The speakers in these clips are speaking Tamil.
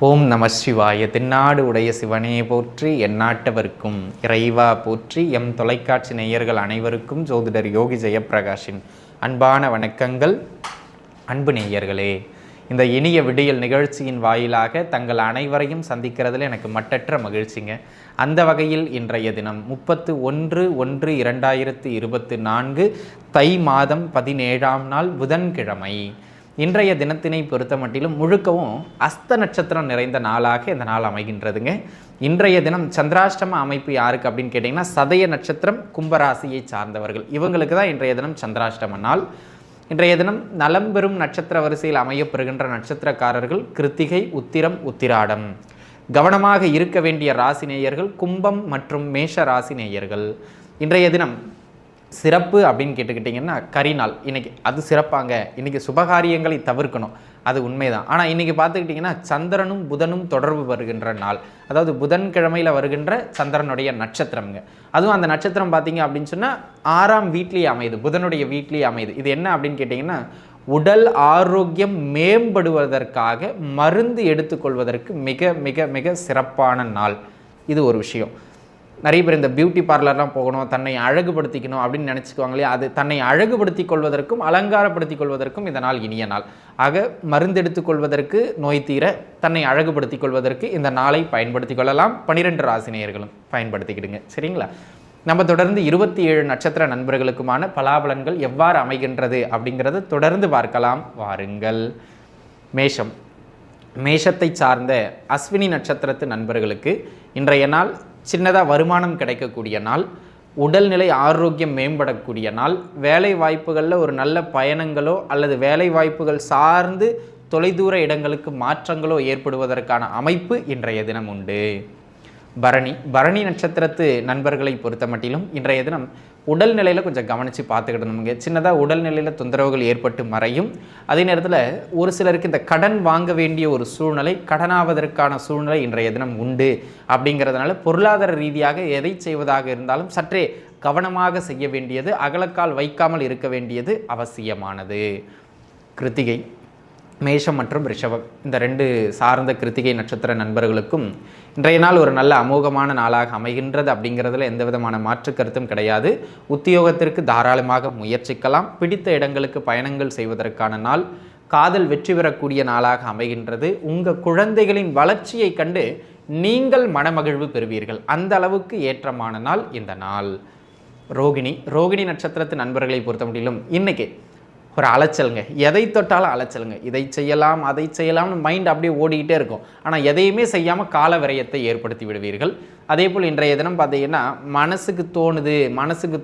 ஓம் நம சிவாய. தென்னாடு உடைய சிவனே போற்றி, எந்நாட்டவர்க்கும் இறைவா போற்றி. எம் தொலைக்காட்சி நேயர்கள் அனைவருக்கும் ஜோதிடர் யோகி ஜெயப்பிரகாஷின் அன்பான வணக்கங்கள். அன்பு நேயர்களே, இந்த இனிய விடியல் நிகழ்ச்சியின் வாயிலாக தங்கள் அனைவரையும் சந்திக்கிறதுல எனக்கு மட்டற்ற மகிழ்ச்சிங்க. அந்த வகையில் இன்றைய தினம் 31/1/2024 தை மாதம் 17ஆம் நாள் புதன்கிழமை. இன்றைய தினத்தினை பொறுத்த மட்டிலும் முழுக்கவும் அஸ்த நட்சத்திரம் நிறைந்த நாளாக இந்த நாள் அமைகின்றதுங்க. இன்றைய தினம் சந்திராஷ்டம அமைப்பு யாருக்கு அப்படின்னு கேட்டிங்கன்னா, சதய நட்சத்திரம் கும்பராசியை சார்ந்தவர்கள், இவங்களுக்கு தான் இன்றைய தினம் சந்திராஷ்டம நாள். இன்றைய தினம் நலம் பெறும் நட்சத்திர வரிசையில் அமையப்பெறுகின்ற நட்சத்திரக்காரர்கள் கிருத்திகை, உத்திரம், உத்திராடம். கவனமாக இருக்க வேண்டிய ராசி நேயர்கள் கும்பம் மற்றும் மேஷ ராசி நேயர்கள். இன்றைய தினம் சிறப்பு அப்படின்னு கேட்டுக்கிட்டிங்கன்னா கரிநாள். இன்றைக்கி அது சிறப்பாங்க, இன்றைக்கி சுபகாரியங்களை தவிர்க்கணும், அது உண்மைதான். ஆனால் இன்றைக்கி பார்த்துக்கிட்டிங்கன்னா சந்திரனும் புதனும் தொடர்பு வருகின்ற நாள். அதாவது புதன்கிழமையில் வருகின்ற சந்திரனுடைய நட்சத்திரம்ங்க. அதுவும் அந்த நட்சத்திரம் பார்த்தீங்க அப்படின்னு சொன்னால் 6ஆம் வீட்லேயே அமையுது, புதனுடைய வீட்லேயே அமையுது. இது என்ன அப்படின்னு கேட்டிங்கன்னா, உடல் ஆரோக்கியம் மேம்படுவதற்காக மருந்து எடுத்துக்கொள்வதற்கு மிக மிக மிக சிறப்பான நாள். இது ஒரு விஷயம். நிறைய பேர் இந்த பியூட்டி பார்லர்லாம் போகணும், தன்னை அழகுபடுத்திக்கணும் அப்படின்னு நினச்சிக்குவாங்களே, அது தன்னை அழகுபடுத்திக் கொள்வதற்கும் அலங்காரப்படுத்திக் கொள்வதற்கும் இந்த நாள் இனிய நாள். ஆக மருந்து எடுத்துக்கொள்வதற்கு, நோய் தீர, தன்னை அழகுபடுத்திக் கொள்வதற்கு இந்த நாளை பயன்படுத்தி கொள்ளலாம். 12 ராசினியர்களும் பயன்படுத்திக்கிடுங்க, சரிங்களா? நம்ம தொடர்ந்து 27 நட்சத்திர நண்பர்களுக்குமான பலாபலன்கள் எவ்வாறு அமைகின்றது அப்படிங்கிறத தொடர்ந்து பார்க்கலாம் வாருங்கள். மேஷம். மேஷத்தை சார்ந்த அஸ்வினி நட்சத்திரத்து நண்பர்களுக்கு இன்றைய நாள் சின்னதாக வருமானம் கிடைக்கக்கூடிய நாள், உடல்நிலை ஆரோக்கியம் மேம்படக்கூடிய நாள், வேலை வாய்ப்புகளில் ஒரு நல்ல பயணங்களோ அல்லது வேலை வாய்ப்புகள் சார்ந்து தொலைதூர இடங்களுக்கு மாற்றங்களோ ஏற்படுவதற்கான அமைப்பு இன்றைய தினம் உண்டு. பரணி நட்சத்திரத்து நண்பர்களை பொறுத்த மட்டிலும் இன்றைய தினம் உடல்நிலையில் கொஞ்சம் கவனித்து பார்த்துக்கிடணுங்க. சின்னதாக உடல்நிலையில் தொந்தரவுகள் ஏற்பட்டு மறையும். அதே நேரத்தில் ஒரு சிலருக்கு இந்த கடன் வாங்க வேண்டிய ஒரு சூழ்நிலை, கடனாவதற்கான சூழ்நிலை இன்றைய தினம் உண்டு. அப்படிங்கிறதுனால பொருளாதார ரீதியாக எதை செய்வதாக இருந்தாலும் சற்றே கவனமாக செய்ய வேண்டியது, அகலக்கால் வைக்காமல் இருக்க வேண்டியது அவசியமானது. கிருத்திகை. மேஷம் மற்றும் ரிஷபம், இந்த 2 சார்ந்த கிருத்திகை நட்சத்திர நண்பர்களுக்கும் இன்றைய நாள் ஒரு நல்ல அமோகமான நாளாக அமைகின்றது. அப்படிங்கிறதுல எந்த விதமான மாற்று கருத்தும் கிடையாது. உத்தியோகத்திற்கு தாராளமாக முயற்சிக்கலாம். பிடித்த இடங்களுக்கு பயணங்கள் செய்வதற்கான நாள். காதல் வெற்றி பெறக்கூடிய நாளாக அமைகின்றது. உங்கள் குழந்தைகளின் வளர்ச்சியை கண்டு நீங்கள் மனமகிழ்வு பெறுவீர்கள். அந்த அளவுக்கு ஏற்றமான நாள் இந்த நாள். ரோகிணி நட்சத்திரத்து நண்பர்களை பொறுத்த முடியலும் இன்னைக்கு ஒரு அலைச்சலுங்க, எதை தொட்டாலும் அலைச்சலுங்க. இதை செய்யலாம் அதை செய்யலாம்னு மைண்ட் அப்படியே ஓடிக்கிட்டே இருக்கும். ஆனால் எதையுமே செய்யாமல் கால விரயத்தை ஏற்படுத்தி விடுவீர்கள். அதே போல் இன்றைய தினம் பார்த்தீங்கன்னா மனசுக்கு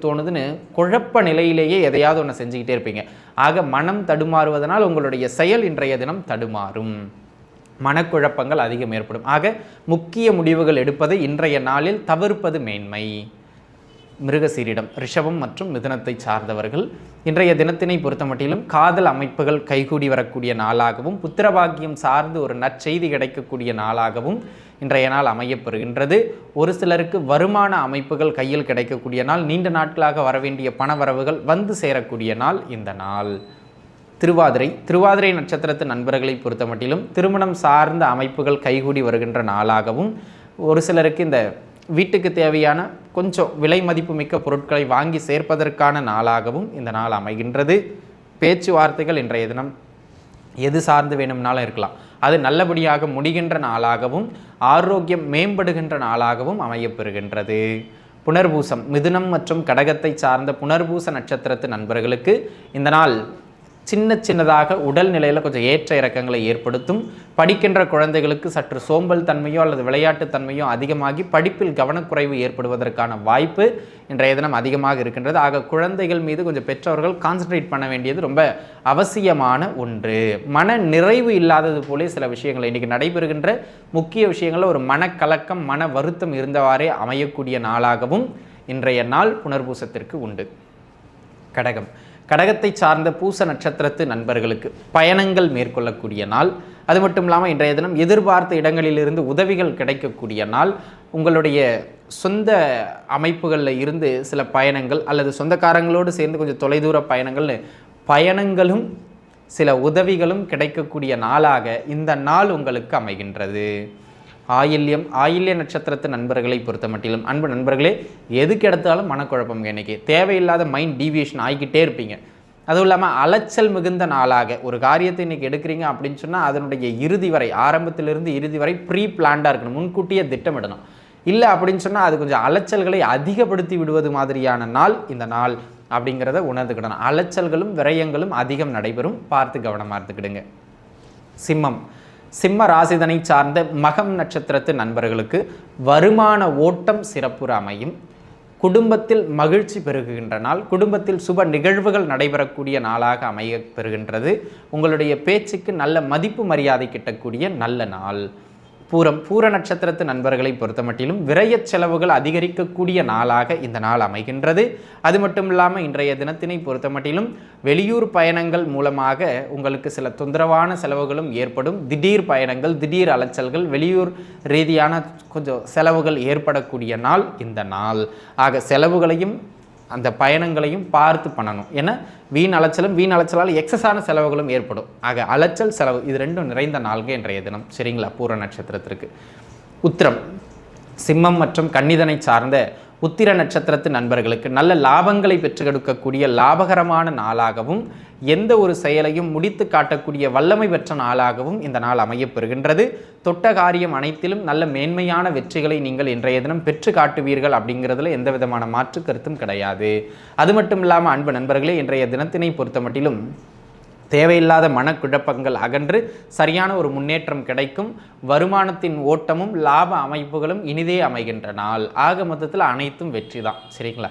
தோணுதுன்னு குழப்ப நிலையிலேயே எதையாவது ஒன்று செஞ்சுக்கிட்டே இருப்பீங்க. ஆக மனம் தடுமாறுவதனால் உங்களுடைய செயல் இன்றைய தினம் தடுமாறும், மனக்குழப்பங்கள் அதிகம் ஏற்படும். ஆக முக்கிய முடிவுகள் எடுப்பதை இன்றைய நாளில் தவிர்ப்பது மேன்மை. மிருகசீரிடம், ரிஷபம் மற்றும் மிதுனத்தை சார்ந்தவர்கள் இன்றைய தினத்தினை பொறுத்த மட்டிலும் காதல் அமைப்புகள் கைகூடி வரக்கூடிய நாளாகவும், புத்திரபாக்கியம் சார்ந்து ஒரு நற்செய்தி கிடைக்கக்கூடிய நாளாகவும் இன்றைய நாள் அமையப்பெறுகின்றது. ஒரு சிலருக்கு வருமான அமைப்புகள் கையில் கிடைக்கக்கூடிய நாள், நீண்ட நாட்களாக வரவேண்டிய பணவரவுகள் வந்து சேரக்கூடிய நாள் இந்த நாள். திருவாதிரை நட்சத்திரத்து நண்பர்களை பொறுத்த மட்டிலும் திருமணம் சார்ந்த அமைப்புகள் கைகூடி வருகின்ற நாளாகவும், ஒரு சிலருக்கு இந்த வீட்டுக்கு தேவையான கொஞ்சம் விலை மதிப்பு மிக்க பொருட்களை வாங்கி சேர்ப்பதற்கான நாளாகவும் இந்த நாள் அமைகின்றது. பேச்சுவார்த்தைகள் இன்றைய தினம் எது சார்ந்து வேணும்னாலும் இருக்கலாம், அது நல்லபடியாக முடிகின்ற நாளாகவும் ஆரோக்கியம் மேம்படுகின்ற நாளாகவும் அமையப்பெறுகின்றது. புனர்பூசம். மிதுனம் மற்றும் கடகத்தை சார்ந்த புனர்பூச நட்சத்திரத்து நண்பர்களுக்கு இந்த நாள் சின்னதாக உடல் நிலையில் கொஞ்சம் ஏற்ற இறக்கங்களை ஏற்படுத்தும். படிக்கின்ற குழந்தைகளுக்கு சற்று சோம்பல் தன்மையோ அல்லது விளையாட்டு தன்மையோ அதிகமாகி படிப்பில் கவனக்குறைவு ஏற்படுவதற்கான வாய்ப்பு இன்றைய தினம் அதிகமாக இருக்கின்றது. ஆக குழந்தைகள் மீது கொஞ்சம் பெற்றவர்கள் கான்சன்ட்ரேட் பண்ண வேண்டியது ரொம்ப அவசியமான ஒன்று. மன நிறைவு இல்லாதது போலே சில விஷயங்கள் இன்றைக்கி நடைபெறுகின்ற முக்கிய விஷயங்களில் ஒரு மனக்கலக்கம், மன வருத்தம் இருந்தவாறே அமையக்கூடிய நாளாகவும் இன்றைய நாள் புனர்பூசத்திற்கு உண்டு. கடகத்தை சார்ந்த பூச நட்சத்திரத்து நண்பர்களுக்கு பயணங்கள் மேற்கொள்ளக்கூடிய நாள். அது மட்டும் இல்லாமல் இன்றைய தினம் எதிர்பார்த்த இடங்களிலிருந்து உதவிகள் கிடைக்கக்கூடிய நாள். உங்களுடைய சொந்த அமைப்புகளில் இருந்து சில பயணங்கள் அல்லது சொந்தக்காரங்களோடு சேர்ந்து கொஞ்சம் தொலைதூர பயணங்களும் சில உதவிகளும் கிடைக்கக்கூடிய நாளாக இந்த நாள் உங்களுக்கு அமைகின்றது. ஆயில்ய நட்சத்திரத்து நண்பர்களை பொறுத்த மட்டிலும் அன்பு நண்பர்களே, எதுக்கு எடுத்தாலும் மனக்குழப்பம். இன்னைக்கு தேவையில்லாத மைண்ட் டீவியேஷன் ஆகிக்கிட்டே இருப்பீங்க. அதுவும் இல்லாமல் அலைச்சல் மிகுந்த நாளாக ஒரு காரியத்தை இன்றைக்கி எடுக்கிறீங்க அப்படின்னு சொன்னால் அதனுடைய இறுதி வரை, ஆரம்பத்திலிருந்து இறுதி வரை ப்ரீ பிளான்டாக இருக்கணும், முன்கூட்டியே திட்டமிடணும். இல்லை அப்படின்னு சொன்னால் அது கொஞ்சம் அலைச்சல்களை அதிகப்படுத்தி விடுவது மாதிரியான நாள் இந்த நாள் அப்படிங்கிறத உணர்ந்துக்கிடணும். அலைச்சல்களும் விரயங்களும் அதிகம் நடைபெறும், பார்த்து கவனமாக இருந்துக்கிடுங்க. சிம்ம ராசிதனை சார்ந்த மகம் நட்சத்திரத்து நண்பர்களுக்கு வருமான ஓட்டம் சிறப்புற அமையும். குடும்பத்தில் மகிழ்ச்சி பெருகுகின்ற நாள், குடும்பத்தில் சுப நிகழ்வுகள் நடைபெறக்கூடிய நாளாக அமைய பெறுகின்றது. உங்களுடைய பேச்சுக்கு நல்ல மதிப்பு மரியாதை கிட்டக்கூடிய நல்ல நாள். பூர நட்சத்திரத்து நண்பர்களை பொறுத்த மட்டிலும் விரய செலவுகள் அதிகரிக்கக்கூடிய நாளாக இந்த நாள் அமைகின்றது. அது மட்டும் இல்லாமல் இன்றைய தினத்தினை பொறுத்த மட்டிலும் வெளியூர் பயணங்கள் மூலமாக உங்களுக்கு சில தொந்தரவான செலவுகளும் ஏற்படும். திடீர் பயணங்கள், திடீர் அலைச்சல்கள், வெளியூர் ரீதியான கொஞ்சம் செலவுகள் ஏற்படக்கூடிய நாள் இந்த நாள். ஆக செலவுகளையும் அந்த பயணங்களையும் பார்த்து பண்ணணும். ஏன்னா வீண் அலைச்சலால் எக்ஸஸான செலவுகளும் ஏற்படும். ஆக அலைச்சல் செலவு இது ரெண்டும் நிறைந்த நாள்கள் இன்றைய தினம். சரிங்களா? பூர நட்சத்திரத்திற்கு. உத்திரம், சிம்மம் மற்றும் கன்னிதனை சார்ந்த உத்திர நட்சத்திரத்து நண்பர்களுக்கு நல்ல லாபங்களை பெற்று கொடுக்கக்கூடிய லாபகரமான நாளாகவும் எந்த ஒரு செயலையும் முடித்து காட்டக்கூடிய வல்லமை பெற்ற நாளாகவும் இந்த நாள் அமையப்பெறுகின்றது. தொட்ட காரியம் அனைத்திலும் நல்ல மேன்மையான வெற்றிகளை நீங்கள் இன்றைய தினம் பெற்று காட்டுவீர்கள் அப்படிங்கிறதுல எந்த விதமான மாற்று கருத்தும் கிடையாது. அது மட்டும் இல்லாமல் அன்பு நண்பர்களே, இன்றைய தினத்தினை பொறுத்த மட்டிலும் தேவையில்லாத மனக்குழப்பங்கள் அகன்று சரியான ஒரு முன்னேற்றம் கிடைக்கும். வருமானத்தின் ஓட்டமும் லாப அமைப்புகளும் இனிதே அமைகின்ற நாள். ஆக மொத்தத்தில் அனைத்தும் வெற்றி தான். சரிங்களா?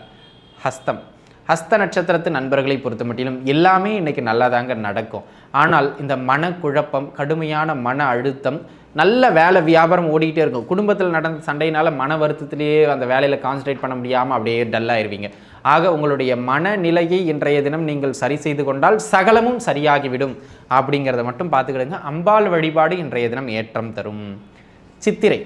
ஹஸ்த நட்சத்திரத்து நண்பர்களை பொறுத்த மட்டிலும் எல்லாமே இன்னைக்கு நல்லாதாங்க நடக்கும். ஆனால் இந்த மனக்குழப்பம், கடுமையான மன அழுத்தம், நல்ல வேலை வியாபாரம் ஓடிக்கிட்டே இருக்கும். குடும்பத்தில் நடந்த சண்டையினால மன வருத்தத்திலேயே அந்த வேலையில் கான்சன்ட்ரேட் பண்ண முடியாமல் அப்படியே டல்லாயிருவீங்க. ஆக உங்களுடைய மனநிலையை இன்றைய தினம் நீங்கள் சரி செய்து கொண்டால் சகலமும் சரியாகிவிடும் அப்படிங்கிறத மட்டும் பார்த்துக்கிடுங்க. அம்பாள் வழிபாடு இன்றைய தினம் ஏற்றம் தரும். சித்திரை,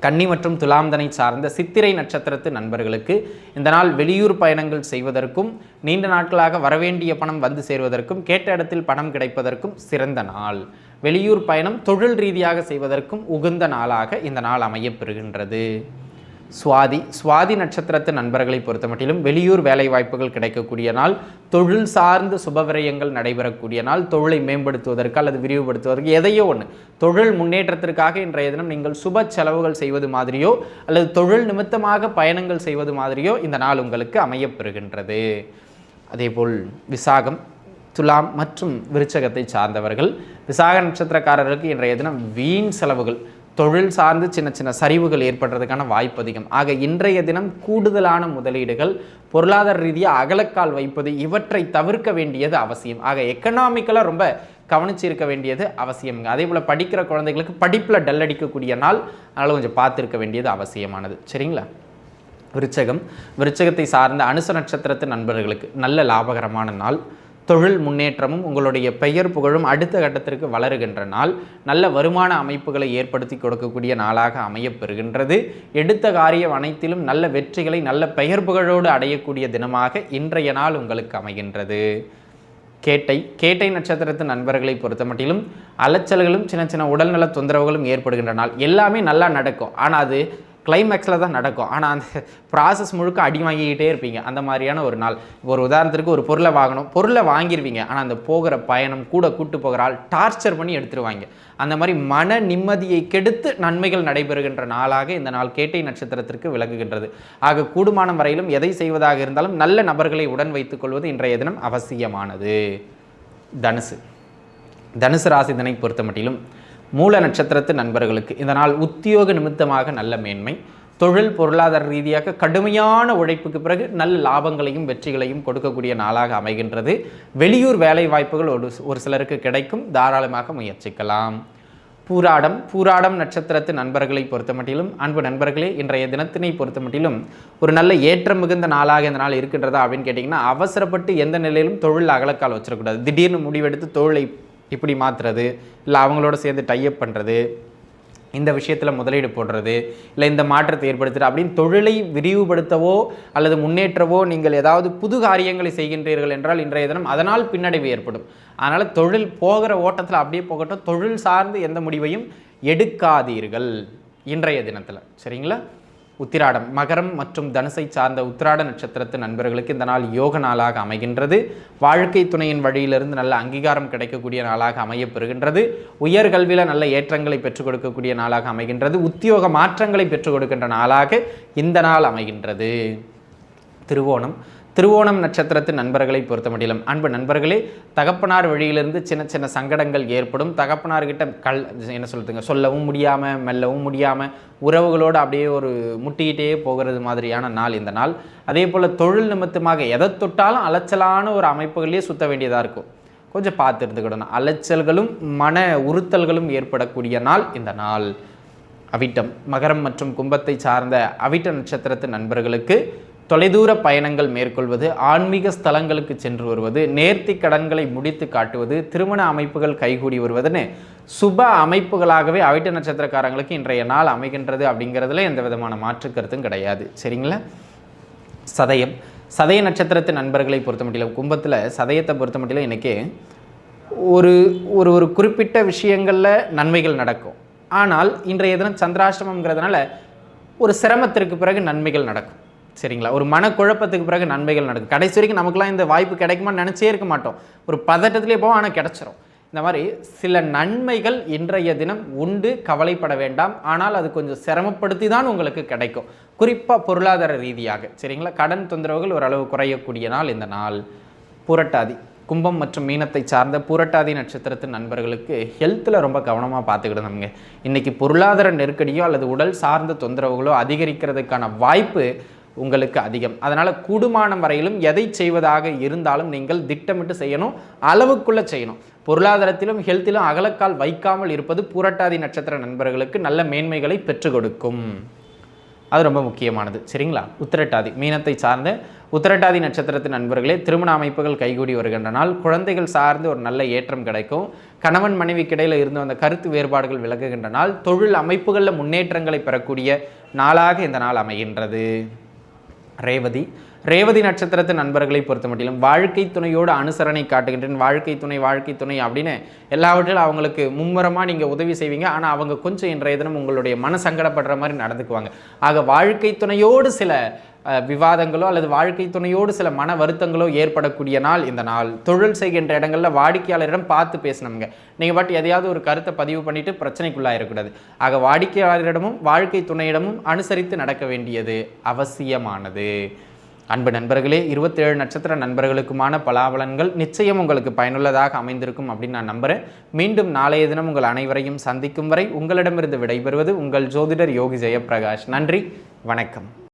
கன்னி மற்றும் துலாம்தனை சார்ந்த சித்திரை நட்சத்திரத்து நண்பர்களுக்கு இந்த நாள் வெளியூர் பயணங்கள் செய்வதற்கும் நீண்ட நாட்களாக வரவேண்டிய பணம் வந்து சேருவதற்கும் கேட்ட இடத்தில் பணம் கிடைப்பதற்கும் சிறந்த நாள். வெளியூர் பயணம் தொழில் ரீதியாக செய்வதற்கும் உகந்த நாளாக இந்த நாள் அமையப்பெறுகின்றது. சுவாதி நட்சத்திரத்து நண்பர்களை பொறுத்த மட்டிலும் வெளியூர் வேலை வாய்ப்புகள் கிடைக்கக்கூடிய நாள், தொழில் சார்ந்த சுபவிரயங்கள் நடைபெறக்கூடிய நாள். தொழிலை மேம்படுத்துவதற்கு அல்லது விரிவுபடுத்துவதற்கு எதையோ ஒன்று தொழில் முன்னேற்றத்திற்காக இன்றைய தினம் நீங்கள் சுப செலவுகள் செய்வது மாதிரியோ அல்லது தொழில் நிமித்தமாக பயணங்கள் செய்வது மாதிரியோ இந்த நாள் உங்களுக்கு அமையப்பெறுகின்றது. அதேபோல் விசாகம், துலாம் மற்றும் விருச்சகத்தை சார்ந்தவர்கள், விசாக நட்சத்திரக்காரர்களுக்கு இன்றைய தினம் வீண் செலவுகள், தொழில் சார்ந்து சின்ன சின்ன சரிவுகள் ஏற்படுறதுக்கான வாய்ப்பு அதிகம். ஆக இன்றைய தினம் கூடுதலான முதலீடுகள், பொருளாதார ரீதியாக அகலக்கால் வைப்பது, இவற்றை தவிர்க்க வேண்டியது அவசியம். ஆக எக்கனாமிக்கலாக ரொம்ப கவனிச்சிருக்க வேண்டியது அவசியம்ங்க. அதே போல் படிக்கிற குழந்தைகளுக்கு படிப்பில் டல் அடிக்கக்கூடிய நாள், அதனால் கொஞ்சம் பார்த்துருக்க வேண்டியது அவசியமானது. சரிங்களா? விருச்சகத்தை சார்ந்த அனுச நட்சத்திரத்து நண்பர்களுக்கு நல்ல லாபகரமான நாள். தொழில் முன்னேற்றமும் உங்களுடைய பெயர் புகழும் அடுத்த கட்டத்திற்கு வளருகின்ற நாள். நல்ல வருமான அமைப்புகளை ஏற்படுத்தி கொடுக்கக்கூடிய நாளாக அமையப்பெறுகின்றது. எடுத்த காரியம் அனைத்திலும் நல்ல வெற்றிகளை நல்ல பெயர் புகழோடு அடையக்கூடிய தினமாக இன்றைய நாள் உங்களுக்கு அமைகின்றது. கேட்டை நட்சத்திரத்து நண்பர்களை பொறுத்த மட்டிலும் அலைச்சல்களும் சின்ன சின்ன உடல்நல தொந்தரவுகளும் ஏற்படுகின்ற நாள். எல்லாமே நல்லா நடக்கும், ஆனால் அது கிளைமேக்ஸில் தான் நடக்கும். ஆனால் அந்த ப்ராசஸ் முழுக்க அடி வாங்கிக்கிட்டே இருப்பீங்க. அந்த மாதிரியான ஒரு நாள். ஒரு உதாரணத்திற்கு ஒரு பொருளை வாங்கணும், பொருளை வாங்கிடுவீங்க, ஆனால் அந்த போகிற பயணம் கூட கூட்டு போகிற ஆள் டார்ச்சர் பண்ணி எடுத்துருவாங்க. அந்த மாதிரி மன நிம்மதியை கெடுத்து நன்மைகள் நடைபெறுகின்ற நாளாக இந்த நாள் கேட்டை நட்சத்திரத்திற்கு விளங்குகின்றது. ஆக கூடுமான வரையிலும் எதை செய்வதாக இருந்தாலும் நல்ல நபர்களை உடன் வைத்துக் கொள்வது இன்றைய தினம் அவசியமானது. தனுசு ராசிதனை பொறுத்த மட்டிலும் மூல நட்சத்திரத்து நண்பர்களுக்கு இந்த நாள் உத்தியோக நிமித்தமாக நல்ல மேன்மை, தொழில் பொருளாதார ரீதியாக கடுமையான உழைப்புக்கு பிறகு நல்ல லாபங்களையும் வெற்றிகளையும் கொடுக்கக்கூடிய நாளாக அமைகின்றது. வெளியூர் வேலை வாய்ப்புகள் ஒரு சிலருக்கு கிடைக்கும், தாராளமாக முயற்சிக்கலாம். பூராடம் நட்சத்திரத்து நண்பர்களை பொறுத்த மட்டிலும் அன்பு நண்பர்களே, இன்றைய தினத்தினை பொறுத்த மட்டிலும் ஒரு நல்ல ஏற்றம் மிகுந்த நாளாக இந்த நாள் இருக்கின்றதா அப்படின்னு கேட்டிங்கன்னா, அவசரப்பட்டு எந்த நிலையிலும் தொழில் அகலக்கால் வச்சிடக்கூடாது. திடீர்னு முடிவெடுத்து தொழிலை இப்படி மாற்றுறது, இல்லை அவங்களோட சேர்ந்து டைப் பண்ணுறது, இந்த விஷயத்தில் முதலீடு போடுறது, இல்லை இந்த மாற்றத்தை ஏற்படுத்துறது அப்படின்னு தொழிலை விரிவுபடுத்தவோ அல்லது முன்னேற்றவோ நீங்கள் ஏதாவது புது காரியங்களை செய்கின்றீர்கள் என்றால் இன்றைய தினம் அதனால் பின்னடைவு ஏற்படும். அதனால் தொழில் போகிற ஓட்டத்தில் அப்படியே போகட்டும், தொழில் சார்ந்து எந்த முடிவையும் எடுக்காதீர்கள் இன்றைய தினத்தில். சரிங்களா? உத்திராடம், மகரம் மற்றும் தனுசை சார்ந்த உத்திராட நட்சத்திரத்து நண்பர்களுக்கு இந்த நாள் யோக நாளாக அமைகின்றது. வாழ்க்கை துணையின் வழியிலிருந்து நல்ல அங்கீகாரம் கிடைக்கக்கூடிய நாளாக அமையப்பெறுகின்றது. உயர்கல்வியில் நல்ல ஏற்றங்களை பெற்றுக் கொடுக்கக்கூடிய நாளாக அமைகின்றது. உத்தியோக மாற்றங்களை பெற்றுக் கொடுக்கின்ற நாளாக இந்த நாள் அமைகின்றது. திருவோணம் நட்சத்திரத்து நண்பர்களை பொறுத்த மட்டிலும் அன்பு நண்பர்களே, தகப்பனார் வழியிலிருந்து சின்ன சின்ன சங்கடங்கள் ஏற்படும். தகப்பனார்கிட்ட என்ன சொல்லுதுங்க, சொல்லவும் முடியாமல் மெல்லவும் முடியாமல் உறவுகளோடு அப்படியே ஒரு முட்டிக்கிட்டே போகிறது மாதிரியான நாள் இந்த நாள். அதே போல் தொழில் நிமித்தமாக எதை தொட்டாலும் அலைச்சலான ஒரு அமைப்புகளே சுற்ற வேண்டியதாக இருக்கும். கொஞ்சம் பார்த்து இருந்துக்கிடணும். அலைச்சல்களும் மன உறுத்தல்களும் ஏற்படக்கூடிய நாள் இந்த நாள். அவிட்டம், மகரம் மற்றும் கும்பத்தை சார்ந்த அவிட்ட நட்சத்திரத்து நண்பர்களுக்கு தொலைதூர பயணங்கள் மேற்கொள்வது, ஆன்மீக ஸ்தலங்களுக்கு சென்று வருவது, நேர்த்தி கடன்களை முடித்து காட்டுவது, திருமண அமைப்புகள் கைகூடி வருவதுன்னு சுப அமைப்புகளாகவே அவிட்ட நட்சத்திரக்காரங்களுக்கு இன்றைய நாள் அமைகின்றது. அப்படிங்கிறதுல எந்த விதமான மாற்று கருத்தும் கிடையாது. சரிங்களா? சதய நட்சத்திரத்து நண்பர்களை பொறுத்த மட்டிலும், கும்பத்தில் சதயத்தை பொறுத்த மட்டிலும் இன்றைக்கி ஒரு ஒரு குறிப்பிட்ட விஷயங்களில் நன்மைகள் நடக்கும். ஆனால் இன்றைய தினம் சந்திராஷ்டமங்கிறதுனால ஒரு சிரமத்திற்கு பிறகு நன்மைகள் நடக்கும். சரிங்களா? ஒரு மனக்குழப்பத்துக்கு பிறகு நன்மைகள் நடக்கும். கடைசி வரைக்கும் நமக்குலாம் இந்த வாய்ப்பு கிடைக்குமான்னு நினச்சே இருக்க மாட்டோம். ஒரு பதட்டத்திலே போவோம், ஆனால் கிடச்சிரும். இந்த மாதிரி சில நன்மைகள் இன்றைய தினம் உண்டு, கவலைப்பட வேண்டாம். ஆனால் அது கொஞ்சம் சிரமப்படுத்தி தான் உங்களுக்கு கிடைக்கும், குறிப்பாக பொருளாதார ரீதியாக. சரிங்களா? கடன் தொந்தரவுகள் ஓரளவு குறையக்கூடிய நாள் இந்த நாள். புரட்டாதி, கும்பம் மற்றும் மீனத்தை சார்ந்த புரட்டாதி நட்சத்திரத்தின் நண்பர்களுக்கு ஹெல்த்தில் ரொம்ப கவனமாக பார்த்துக்கிடணுங்க. இன்றைக்கி பொருளாதார நெருக்கடியோ அல்லது உடல் சார்ந்த தொந்தரவுகளோ அதிகரிக்கிறதுக்கான வாய்ப்பு உங்களுக்கு அதிகம். அதனால் கூடுமானம் வரையிலும் எதை செய்வதாக இருந்தாலும் நீங்கள் திட்டமிட்டு செய்யணும், அளவுக்குள்ளே செய்யணும். பொருளாதாரத்திலும் ஹெல்த்திலும் அகலக்கால் வைக்காமல் இருப்பது புரட்டாதி நட்சத்திர நண்பர்களுக்கு நல்ல மேன்மைகளை பெற்றுக் கொடுக்கும். அது ரொம்ப முக்கியமானது. சரிங்களா? உத்திரட்டாதி, மீனத்தை சார்ந்த உத்திரட்டாதி நட்சத்திரத்தின் நண்பர்களே, திருமண அமைப்புகள் கைகூடி வருகின்ற நாள். குழந்தைகள் சார்ந்து ஒரு நல்ல ஏற்றம் கிடைக்கும். கணவன் மனைவிக்கு இடையில் இருந்து வந்த கருத்து வேறுபாடுகள் விலகுகின்ற நாள். தொழில் அமைப்புகளில் முன்னேற்றங்களை பெறக்கூடிய நாளாக இந்த நாள் அமைகின்றது. ரேவதி நட்சத்திரத்து நண்பர்களை பொறுத்த மட்டிலும் வாழ்க்கை துணையோடு அனுசரணை காட்டுகின்றேன். வாழ்க்கை துணை அப்படின்னு எல்லாவற்றிலும் அவங்களுக்கு மும்முரமாக நீங்கள் உதவி செய்வீங்க. ஆனால் அவங்க கொஞ்சம் இன்றைய தினம் உங்களுடைய மனசங்கடப்படுற மாதிரி நடந்துக்குவாங்க. ஆக வாழ்க்கை துணையோடு சில விவாதங்களோ அல்லது வாழ்க்கை துணையோடு சில மன வருத்தங்களோ ஏற்படக்கூடிய நாள் இந்த நாள். தொழில் செய்கின்ற இடங்களில் வாடிக்கையாளரிடம் பார்த்து பேசணுங்க. நீங்கள் பாட்டு எதையாவது ஒரு கருத்தை பதிவு பண்ணிட்டு பிரச்சனைக்குள்ளாயிடக்கூடாது. ஆக வாடிக்கையாளரிடமும் வாழ்க்கை துணையிடமும் அனுசரித்து நடக்க வேண்டியது அவசியமானது. அன்பு நண்பர்களே, 27 நட்சத்திர நண்பர்களுக்குமான பலாபலன்கள் நிச்சயம் உங்களுக்கு பயனுள்ளதாக அமைந்திருக்கும் அப்படின்னு நான் நம்புகிறேன். மீண்டும் நாளைய தினம் உங்கள் அனைவரையும் சந்திக்கும் வரை உங்களிடமிருந்து விடைபெறுவது உங்கள் ஜோதிடர் யோகி ஜெயப்பிரகாஷ். நன்றி, வணக்கம்.